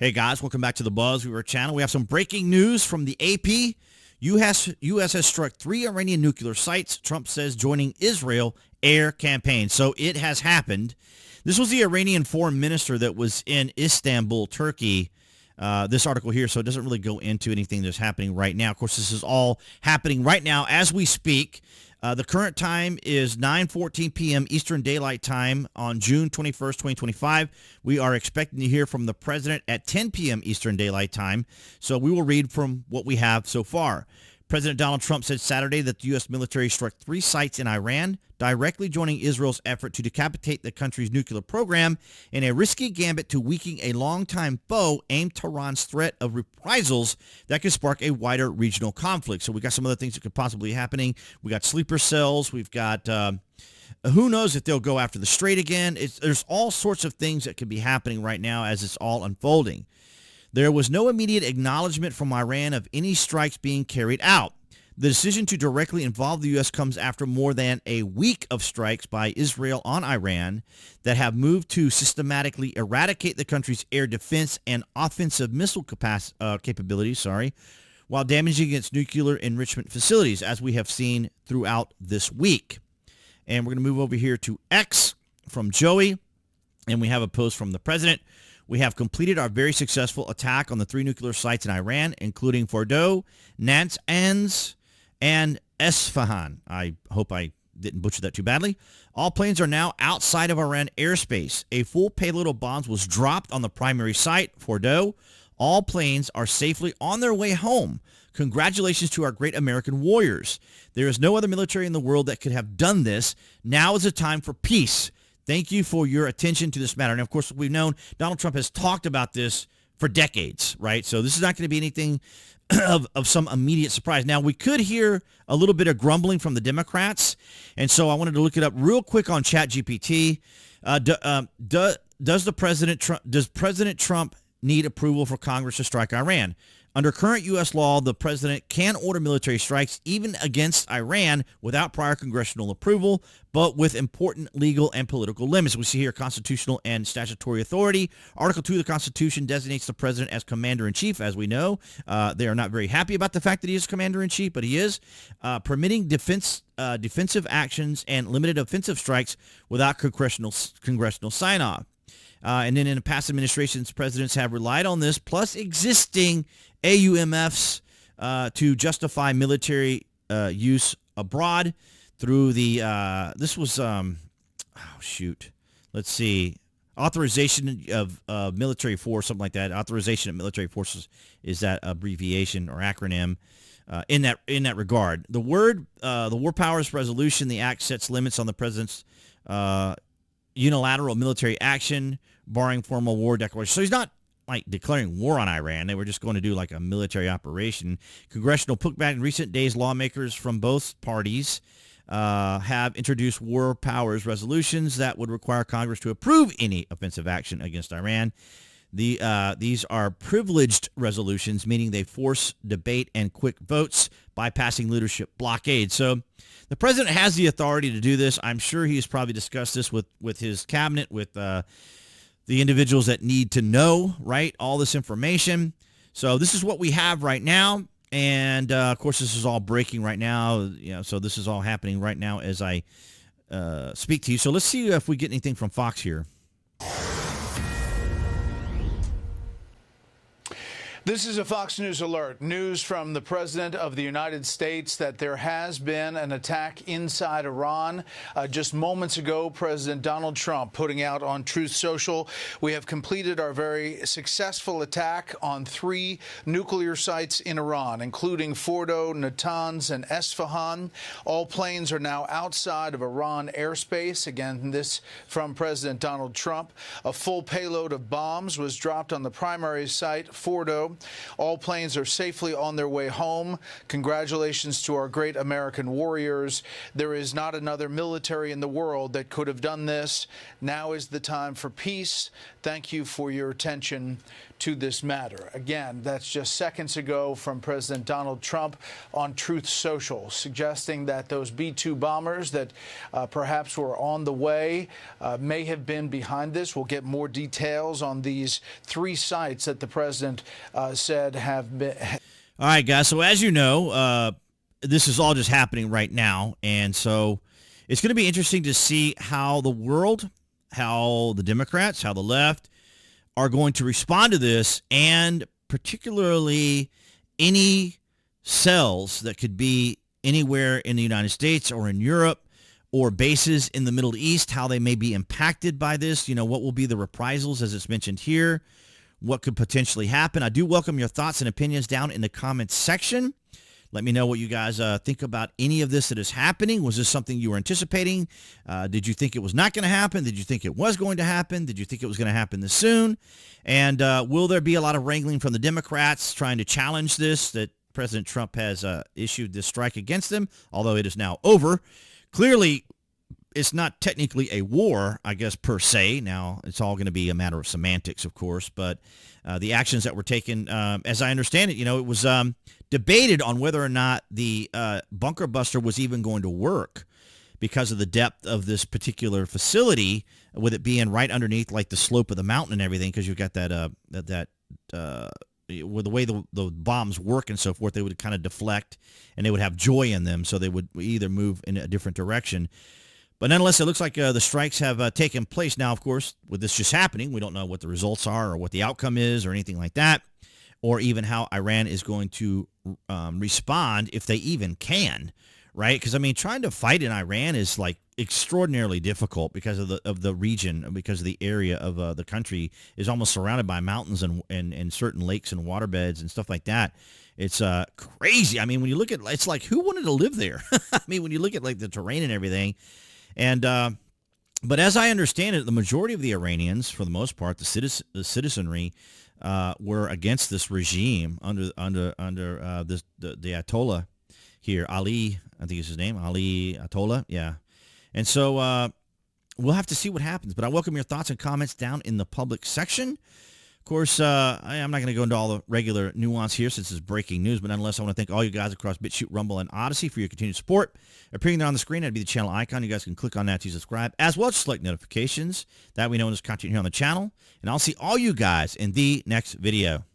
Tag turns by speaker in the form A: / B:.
A: Hey guys, welcome back to the BuzWeaver channel. We have some breaking news from the AP. U.S. has struck 3 Iranian nuclear sites, Trump says, joining Israel air campaign. So it has happened. This was the Iranian foreign minister that was in Istanbul, Turkey. This article here, so it doesn't really go into anything that's happening right now. Of course, this is all happening right now as we speak. The current time is 9:14 p.m. Eastern Daylight Time on June 21st, 2025. We are expecting to hear from the president at 10 p.m. Eastern Daylight Time. So we will read from what we have so far. President Donald Trump said Saturday that the U.S. military struck 3 sites in Iran, directly joining Israel's effort to decapitate the country's nuclear program in a risky gambit to weaken a longtime foe aimed at Tehran's threat of reprisals that could spark a wider regional conflict. So we got some other things that could possibly be happening. We got sleeper cells. We've got who knows if they'll go after the Strait again. There's all sorts of things that could be happening right now as it's all unfolding. There was no immediate acknowledgement from Iran of any strikes being carried out. The decision to directly involve the U.S. comes after more than a week of strikes by Israel on Iran that have moved to systematically eradicate the country's air defense and offensive missile capabilities, while damaging its nuclear enrichment facilities, as we have seen throughout this week. And we're going to move over here to X from Joey, and we have a post from the president. We have completed our very successful attack on the 3 nuclear sites in Iran, including Fordow, Natanz, and Esfahan. I hope I didn't butcher that too badly. All planes are now outside of Iran airspace. A full payload of bombs was dropped on the primary site, Fordow. All planes are safely on their way home. Congratulations to our great American warriors. There is no other military in the world that could have done this. Now is the time for peace. Thank you for your attention to this matter. And, of course, we've known Donald Trump has talked about this for decades, right? So this is not going to be anything of some immediate surprise. Now, we could hear a little bit of grumbling from the Democrats, and so I wanted to look it up real quick on ChatGPT. Does President Trump need approval for Congress to strike Iran? Under current U.S. law, the president can order military strikes even against Iran without prior congressional approval, but with important legal and political limits. We see here constitutional and statutory authority. Article 2 of the Constitution designates the president as commander-in-chief, as we know. They are not very happy about the fact that he is commander-in-chief, but he is. Permitting defensive actions and limited offensive strikes without congressional sign-off. And then in the past administrations, presidents have relied on this, plus existing AUMFs to justify military use abroad through the, authorization of military force, something like that. Authorization of military forces is that abbreviation or acronym in that regard. The War Powers Resolution, the act sets limits on the president's unilateral military action, barring formal war declaration. So he's not like declaring war on Iran. They were just going to do like a military operation. Congressional putback in recent days, lawmakers from both parties have introduced war powers resolutions that would require Congress to approve any offensive action against Iran. These are privileged resolutions, meaning they force debate and quick votes, bypassing leadership blockade. So the president has the authority to do this. I'm sure he's probably discussed this with his cabinet, with the individuals that need to know, right, all this information. So this is what we have right now. And, of course, this is all breaking right now. So this is all happening right now as I speak to you. So let's see if we get anything from Fox here.
B: This is a Fox News alert. News from the President of the United States that there has been an attack inside Iran. Just moments ago, President Donald Trump putting out on Truth Social, we have completed our very successful attack on 3 nuclear sites in Iran, including Fordow, Natanz, and Esfahan. All planes are now outside of Iran airspace. Again, this from President Donald Trump. A full payload of bombs was dropped on the primary site, Fordow. All planes are safely on their way home. Congratulations to our great American warriors. There is not another military in the world that could have done this. Now is the time for peace. Thank you for your attention to this matter. Again, that's just seconds ago from President Donald Trump on Truth Social, suggesting that those B-2 bombers that perhaps were on the way may have been behind this. We'll get more details on these 3 sites that the president said have been.
A: All right, guys. So as you know, this is all just happening right now. And so it's going to be interesting to see how the world, how the Democrats, how the left are going to respond to this, and particularly any cells that could be anywhere in the United States or in Europe or bases in the Middle East, how they may be impacted by this. You know, what will be the reprisals, as it's mentioned here, what could potentially happen. I do welcome your thoughts and opinions down in the comments section. Let me know what you guys think about any of this that is happening. Was this something you were anticipating? Did you think it was not going to happen? Did you think it was going to happen? Did you think it was going to happen this soon? And will there be a lot of wrangling from the Democrats trying to challenge this, that President Trump has issued this strike against them, although it is now over? Clearly, it's not technically a war, I guess, per se. Now, it's all going to be a matter of semantics, of course, but the actions that were taken, as I understand it, you know, it was debated on whether or not the bunker buster was even going to work because of the depth of this particular facility, with it being right underneath like the slope of the mountain and everything, because you've got that with the way the bombs work and so forth, they would kind of deflect and they would have joy in them, so they would either move in a different direction. But nonetheless, it looks like the strikes have taken place. Now, of course, with this just happening, we don't know what the results are or what the outcome is or anything like that, or even how Iran is going to respond, if they even can, right? Because, I mean, trying to fight in Iran is like extraordinarily difficult because of the region, because of the area of the country is almost surrounded by mountains and certain lakes and waterbeds and stuff like that. It's crazy. I mean, when you look at, it's like, who wanted to live there? I mean, when you look at like the terrain and everything. And but as I understand it, the majority of the Iranians, for the most part, the citizenry, were against this regime under the Ayatollah here, Ali, I think is his name, Ali Ayatollah, yeah. And so we'll have to see what happens. But I welcome your thoughts and comments down in the public section. Of course, I'm not going to go into all the regular nuance here since it's breaking news, but nonetheless, I want to thank all you guys across BitChute, Rumble, and Odyssey for your continued support. Appearing there on the screen, that'd be the channel icon. You guys can click on that to subscribe, as well as select notifications. That we know when there's content here on the channel. And I'll see all you guys in the next video.